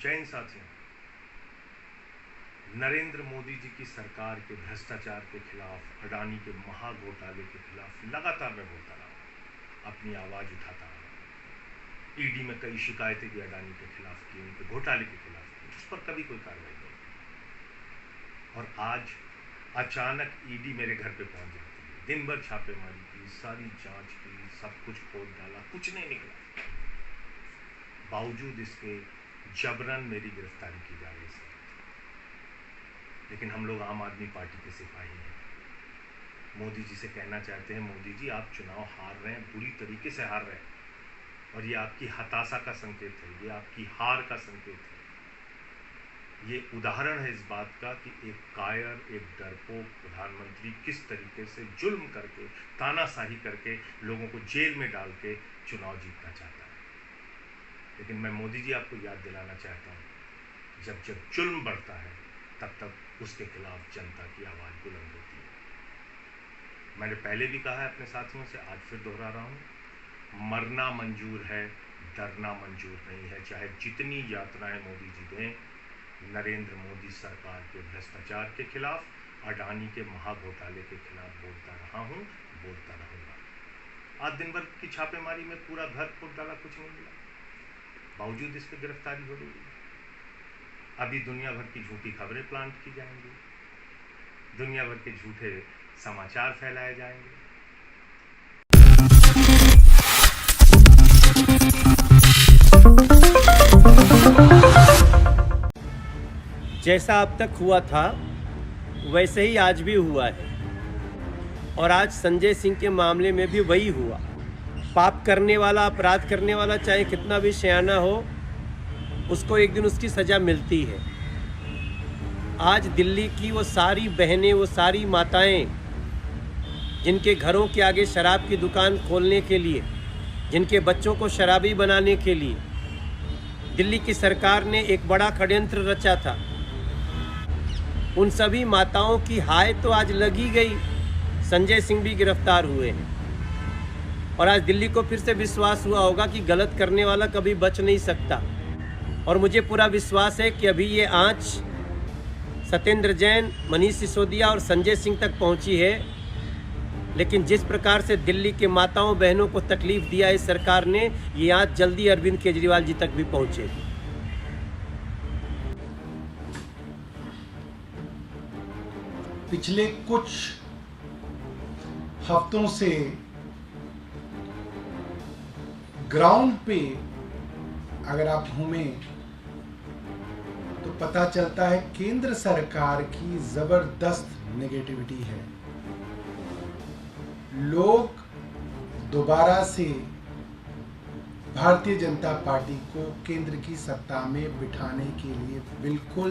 जय हिंद साथियों। नरेंद्र मोदी जी की सरकार के भ्रष्टाचार के खिलाफ, अडानी के महाघोटाले के खिलाफ लगातार मैं बोलता रहा हूँ, अपनी आवाज उठाता रहा हूँ। ईडी में कई शिकायतें भी अडानी के खिलाफ की, उनके घोटाले के खिलाफ की, उस पर कभी कोई कार्रवाई नहीं। और आज अचानक ईडी मेरे घर पे पहुंच जाती है, दिन भर छापेमारी की, सारी जांच की, सब कुछ खोद डाला, कुछ नहीं निकला। बावजूद इसके जबरन मेरी गिरफ्तारी की जा रही है। लेकिन हम लोग आम आदमी पार्टी के सिपाही हैं। मोदी जी से कहना चाहते हैं, मोदी जी आप चुनाव हार रहे हैं, बुरी तरीके से हार रहे हैं, और ये आपकी हताशा का संकेत है, ये आपकी हार का संकेत है। ये उदाहरण है इस बात का कि एक कायर, एक डरपोक प्रधानमंत्री किस तरीके से जुल्म करके, तानाशाही करके, लोगों को जेल में डाल के चुनाव जीतना चाहता है। लेकिन मैं मोदी जी आपको याद दिलाना चाहता हूँ, जब जब जुल्म बढ़ता है तब तब उसके खिलाफ जनता की आवाज़ बुलंद होती है। मैंने पहले भी कहा है अपने साथियों से, आज फिर दोहरा रहा हूँ, मरना मंजूर है, डरना मंजूर नहीं है। चाहे जितनी यातनाएं मोदी जी दें, नरेंद्र मोदी सरकार के भ्रष्टाचार के खिलाफ, अडानी के महाघोटाले के खिलाफ बोलता रहा हूँ, बोलता रहूँगा। आज दिन भर की छापेमारी में पूरा घर खोद डाला, कुछ नहीं मिला, बावजूद इस पर गिरफ्तारी हो रही है। अभी दुनिया भर की झूठी खबरें प्लांट की जाएंगी, दुनिया भर के झूठे समाचार फैलाए जाएंगे। जैसा अब तक हुआ था वैसे ही आज भी हुआ है, और आज संजय सिंह के मामले में भी वही हुआ। पाप करने वाला, अपराध करने वाला चाहे कितना भी सयाना हो, उसको एक दिन उसकी सज़ा मिलती है। आज दिल्ली की वो सारी बहनें, वो सारी माताएं, जिनके घरों के आगे शराब की दुकान खोलने के लिए, जिनके बच्चों को शराबी बनाने के लिए दिल्ली की सरकार ने एक बड़ा षड्यंत्र रचा था, उन सभी माताओं की हाय तो आज लगी गई। संजय सिंह भी गिरफ्तार हुए हैं, और आज दिल्ली को फिर से विश्वास हुआ होगा कि गलत करने वाला कभी बच नहीं सकता। और मुझे पूरा विश्वास है कि अभी ये आंच सत्येंद्र जैन, मनीष सिसोदिया और संजय सिंह तक पहुंची है, लेकिन जिस प्रकार से दिल्ली के माताओं बहनों को तकलीफ दिया है सरकार ने, ये आंच जल्दी अरविंद केजरीवाल जी तक भी पहुंचेगी। पिछले कुछ हफ्तों से ग्राउंड पे अगर आप घूमें तो पता चलता है केंद्र सरकार की जबरदस्त नेगेटिविटी है। लोग दोबारा से भारतीय जनता पार्टी को केंद्र की सत्ता में बिठाने के लिए बिल्कुल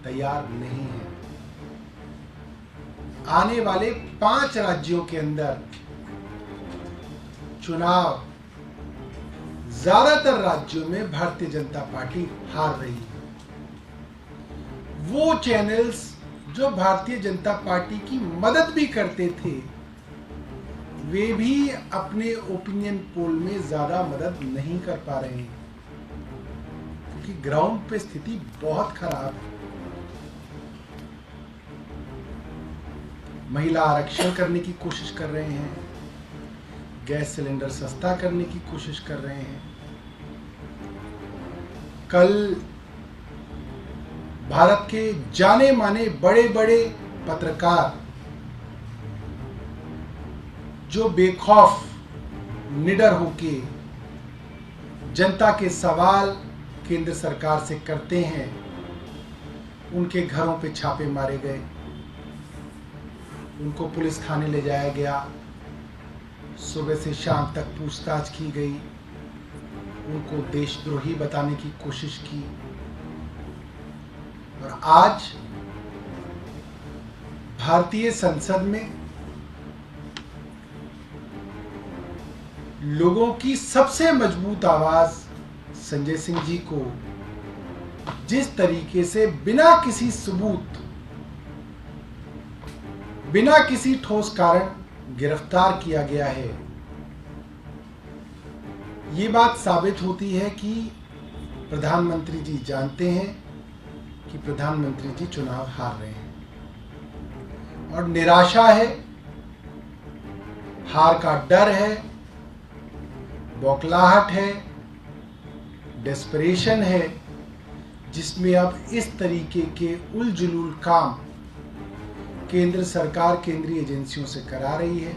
तैयार नहीं है। आने वाले 5 राज्यों के अंदर चुनाव ज्यादातर राज्यों में भारतीय जनता पार्टी हार रही है। वो चैनल्स जो भारतीय जनता पार्टी की मदद भी करते थे, वे भी अपने ओपिनियन पोल में ज्यादा मदद नहीं कर पा रहे हैं, क्योंकि ग्राउंड पे स्थिति बहुत खराब है। महिला आरक्षण करने की कोशिश कर रहे हैं, गैस सिलेंडर सस्ता करने की कोशिश कर रहे हैं। कल भारत के जाने माने बड़े बड़े पत्रकार जो बेखौफ निडर होके जनता के सवाल केंद्र सरकार से करते हैं, उनके घरों पे छापे मारे गए, उनको पुलिस थाने ले जाया गया, सुबह से शाम तक पूछताछ की गई, उनको देशद्रोही बताने की कोशिश की। और आज भारतीय संसद में लोगों की सबसे मजबूत आवाज संजय सिंह जी को जिस तरीके से बिना किसी सबूत, बिना किसी ठोस कारण गिरफ्तार किया गया है, ये बात साबित होती है कि प्रधानमंत्री जी जानते हैं कि प्रधानमंत्री जी चुनाव हार रहे हैं और निराशा है, हार का डर है, बौखलाहट है, डेस्परेशन है, जिसमें अब इस तरीके के उलझुल काम केंद्र सरकार केंद्रीय एजेंसियों से करा रही है।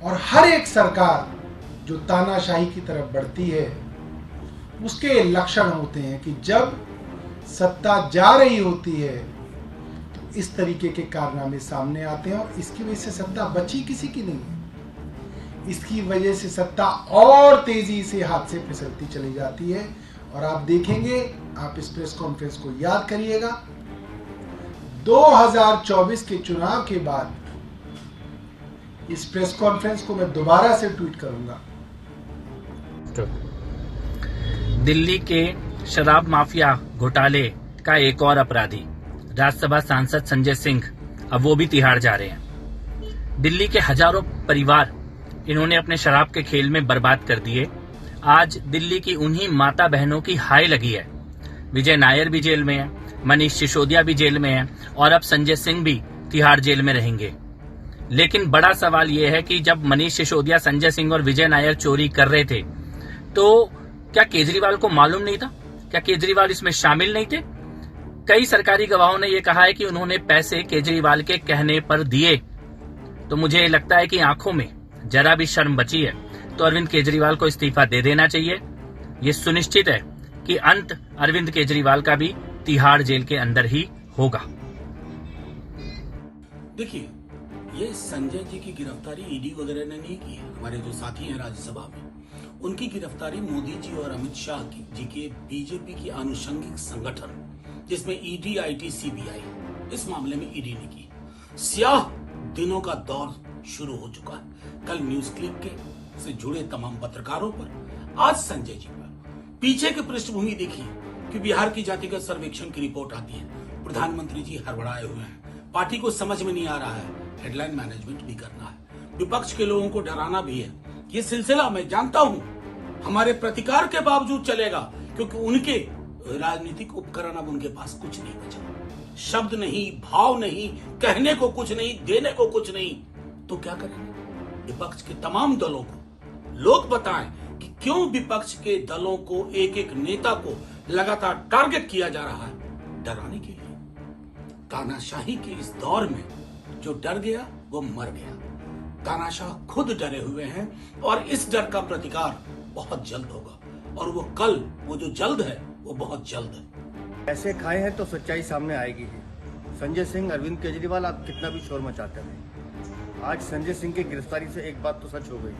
और हर एक सरकार जो तानाशाही की तरफ बढ़ती है उसके लक्षण होते हैं कि जब सत्ता जा रही होती है तो इस तरीके के कारनामे सामने आते हैं और इसकी वजह से सत्ता बची किसी की नहीं है। इसकी वजह से सत्ता और तेजी से हाथ से फिसलती चली जाती है। और आप देखेंगे, आप इस प्रेस कॉन्फ्रेंस को याद करिएगा, 2024 के चुनाव के बाद इस प्रेस कॉन्फ्रेंस को मैं दोबारा से ट्वीट करूंगा। दिल्ली के शराब माफिया घोटाले का एक और अपराधी राज्यसभा सांसद संजय सिंह अब वो भी तिहाड़ जा रहे हैं। दिल्ली के हजारों परिवार इन्होंने अपने शराब के खेल में बर्बाद कर दिए। आज दिल्ली की उन्हीं माता बहनों की हाय लगी है। विजय नायर भी जेल में है, मनीष सिसोदिया भी जेल में है और अब संजय सिंह भी तिहाड़ जेल में रहेंगे। लेकिन बड़ा सवाल यह है कि जब मनीष सिसोदिया, संजय सिंह और विजय नायर चोरी कर रहे थे तो क्या केजरीवाल को मालूम नहीं था? क्या केजरीवाल इसमें शामिल नहीं थे? कई सरकारी गवाहों ने यह कहा है कि उन्होंने पैसे केजरीवाल के कहने पर दिए। तो मुझे लगता है कि आंखों में जरा भी शर्म बची है तो अरविंद केजरीवाल को इस्तीफा दे देना चाहिए। ये सुनिश्चित है कि अंत अरविंद केजरीवाल का भी तिहाड़ जेल के अंदर ही होगा। देखिए, ये संजय जी की गिरफ्तारी ईडी वगैरह ने नहीं की है। हमारे जो साथी हैं राज्यसभा में, उनकी गिरफ्तारी मोदी जी और अमित शाह जी के बीजेपी की आनुषंगिक संगठन जिसमें ईडी, आईटी, सीबीआई, इस मामले में ईडी ने की। स्याह दिनों का दौर शुरू हो चुका है। कल न्यूज क्लिक के से जुड़े तमाम पत्रकारों पर, आज संजय जी पर पीछे की पृष्ठभूमि देखिए कि बिहार की जातिगत सर्वेक्षण की रिपोर्ट आती है। प्रधानमंत्री जी हड़बड़ाए हुए हैं, पार्टी को समझ में नहीं आ रहा है, हेडलाइन मैनेजमेंट भी करना है, विपक्ष के लोगों को डराना भी है। ये सिलसिला मैं जानता हूं हमारे प्रतिकार के बावजूद चलेगा, क्योंकि उनके राजनीतिक उपकरण अब उनके पास कुछ नहीं बचा। शब्द नहीं, भाव नहीं, कहने को कुछ नहीं, देने को कुछ नहीं, तो क्या करेंगे? विपक्ष के तमाम दलों को लोग बताएं कि क्यों विपक्ष के दलों को, एक एक नेता को लगातार टारगेट किया जा रहा है, डराने के लिए। तानाशाही के इस दौर में जो डर गया वो मर गया। तानाशाह खुद डरे हुए हैं और इस डर का प्रतिकार बहुत जल्द होगा, और वो कल, वो जो जल्द है वो बहुत जल्द है। ऐसे खाए हैं तो सच्चाई सामने आएगी ही। संजय सिंह, अरविंद केजरीवाल, आप कितना भी शोर मचाते रहे, आज संजय सिंह की गिरफ्तारी से एक बात तो सच हो गई,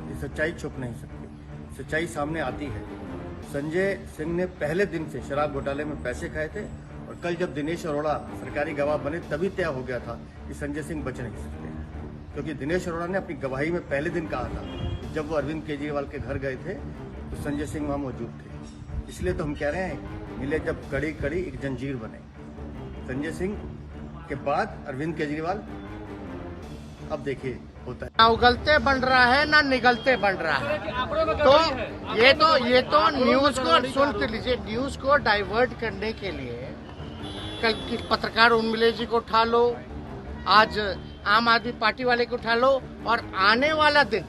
ये सच्चाई छुप नहीं सकती, सच्चाई सामने आती है। संजय सिंह ने पहले दिन से शराब घोटाले में पैसे खाए थे और कल जब दिनेश अरोड़ा सरकारी गवाह बने तभी तय हो गया था कि संजय सिंह बच नहीं सकते, क्योंकि दिनेश अरोड़ा ने अपनी गवाही में पहले दिन कहा था कि जब वो अरविंद केजरीवाल के घर गए थे तो संजय सिंह वहाँ मौजूद थे। इसलिए तो हम कह रहे हैं, मिले जब कड़ी कड़ी एक जंजीर बने। संजय सिंह के बाद अरविंद केजरीवाल, अब देखिए होता है, ना उगलते बन रहा है ना निगलते बन रहा है। तो ये तो न्यूज को सुन लीजिए, न्यूज को डाइवर्ट करने के लिए कल की पत्रकार उर्मिला जी को उठा लो, आज आम आदमी पार्टी वाले को उठा लो, और आने वाला दिन,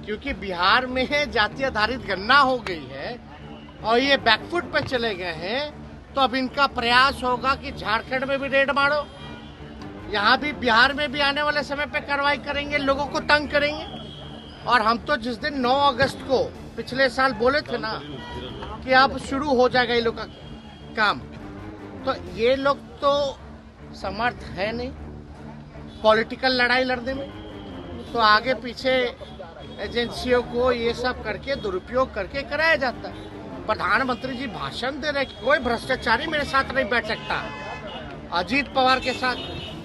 क्योंकि बिहार में जाति आधारित गणना हो गई है और ये बैकफुट पे चले गए हैं, तो अब इनका प्रयास होगा कि झारखंड में भी रेड मारो, यहाँ भी बिहार में भी आने वाले समय पे कार्रवाई करेंगे, लोगों को तंग करेंगे। और हम तो जिस दिन 9 अगस्त को पिछले साल बोले थे ना कि अब शुरू हो जाएगा ये लोग का काम, तो ये लोग तो समर्थ है नहीं पॉलिटिकल लड़ाई लड़ने में, तो आगे पीछे एजेंसियों को ये सब करके दुरुपयोग करके कराया जाता है। प्रधानमंत्री जी भाषण दे रहे, कोई भ्रष्टाचारी मेरे साथ नहीं बैठ सकता। अजीत पवार के साथ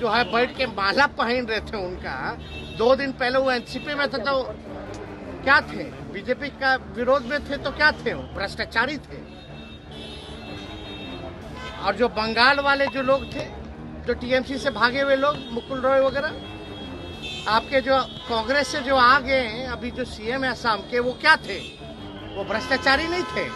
जो है बैठ के माला पहन रहे थे उनका, 2 दिन पहले वो एनसीपी में थे तो क्या थे, बीजेपी का विरोध में थे तो क्या थे, वो भ्रष्टाचारी थे। और जो बंगाल वाले जो लोग थे, जो टीएमसी से भागे हुए लोग, मुकुल रॉय वगैरह, आपके जो कांग्रेस से जो आ गए हैं अभी जो सीएम है असम के, वो क्या थे, वो भ्रष्टाचारी नहीं थे।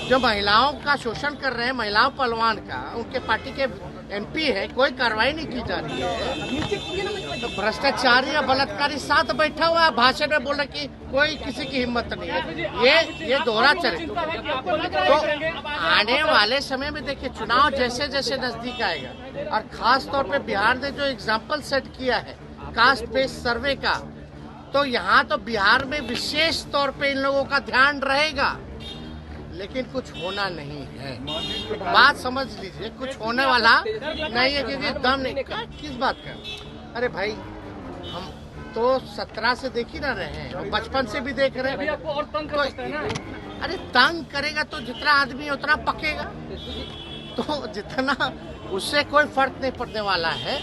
जो महिलाओं का शोषण कर रहे हैं, महिलाओं पहलवान का, उनके पार्टी के एमपी है, कोई कार्रवाई नहीं की जा रही है। तो भ्रष्टाचारी या बलात्कारी साथ बैठा हुआ है, भाषण में बोला कि कोई किसी की हिम्मत नहीं है। ये दोहरा चरित्र। तो आने वाले समय में देखिए, चुनाव जैसे जैसे नजदीक आएगा, और खास तौर पे बिहार ने जो एग्जाम्पल सेट किया है कास्ट बेस्ड सर्वे का, तो यहाँ तो बिहार में विशेष तौर पे इन लोगों का ध्यान रहेगा, लेकिन कुछ होना नहीं है। बात समझ लीजिए, कुछ होने वाला नहीं है, क्योंकि दम नहीं। किस बात का? अरे भाई, हम तो 17 से देख ही ना रहे हैं, और बचपन से भी देख रहे हैं। तो अरे तंग करेगा तो जितना आदमी उतना पकेगा, तो जितना उससे कोई फर्क नहीं पड़ने वाला है।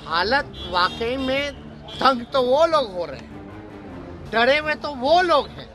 हालत वाकई में तंग तो वो लोग हो रहे हैं, डरे हुए तो वो लोग हैं।